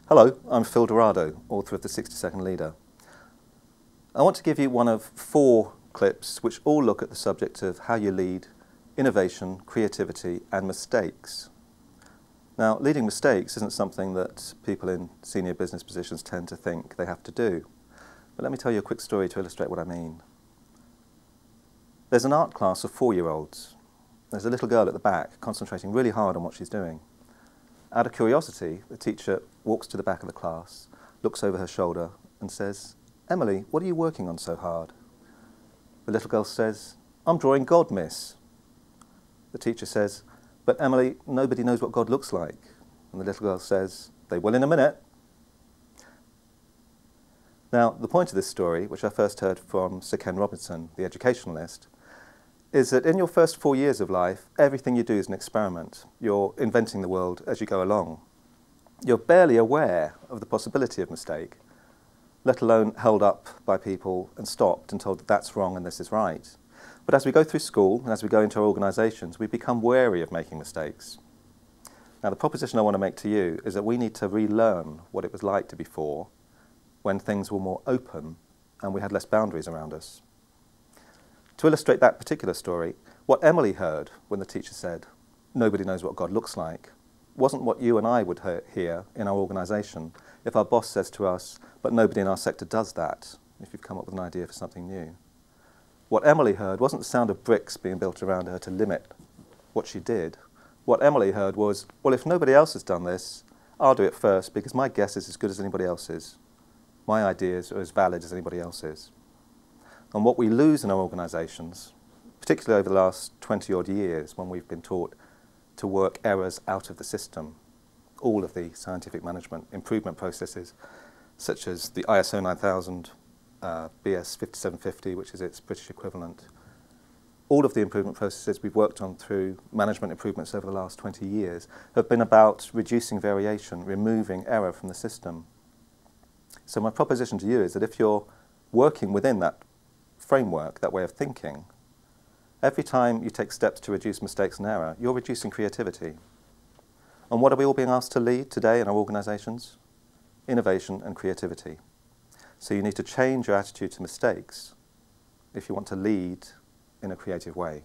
Hello, I'm Phil Dourado, author of The 60-Second Leader. I want to give you one of 4 clips which all look at the subject of how you lead, innovation, creativity and mistakes. Now, leading mistakes isn't something that people in senior business positions tend to think they have to do. But let me tell you a quick story to illustrate what I mean. There's an art class of 4-year-olds. There's a little girl at the back concentrating really hard on what she's doing. Out of curiosity, the teacher walks to the back of the class, looks over her shoulder and says, "Emily, what are you working on so hard?" The little girl says, "I'm drawing God, miss." The teacher says, "But Emily, nobody knows what God looks like." And the little girl says, "They will in a minute." Now, the point of this story, which I first heard from Sir Ken Robinson, the educationalist, is that in your first 4 years of life, everything you do is an experiment. You're inventing the world as you go along. You're barely aware of the possibility of mistake, let alone held up by people and stopped and told that that's wrong and this is right. But as we go through school and as we go into our organisations, we become wary of making mistakes. Now, the proposition I want to make to you is that we need to relearn what it was like to before, when things were more open and we had less boundaries around us. To illustrate that particular story, what Emily heard when the teacher said, "Nobody knows what God looks like," wasn't what you and I would hear in our organisation if our boss says to us, "But nobody in our sector does that," if you've come up with an idea for something new. What Emily heard wasn't the sound of bricks being built around her to limit what she did. What Emily heard was, "Well, if nobody else has done this, I'll do it first because my guess is as good as anybody else's. My ideas are as valid as anybody else's." And what we lose in our organisations, particularly over the last 20-odd years when we've been taught to work errors out of the system, all of the scientific management improvement processes, such as the ISO 9000, BS 5750, which is its British equivalent, all of the improvement processes we've worked on through management improvements over the last 20 years have been about reducing variation, removing error from the system. So my proposition to you is that if you're working within that framework, that way of thinking, every time you take steps to reduce mistakes and error, you're reducing creativity. And what are we all being asked to lead today in our organisations? Innovation and creativity. So you need to change your attitude to mistakes if you want to lead in a creative way.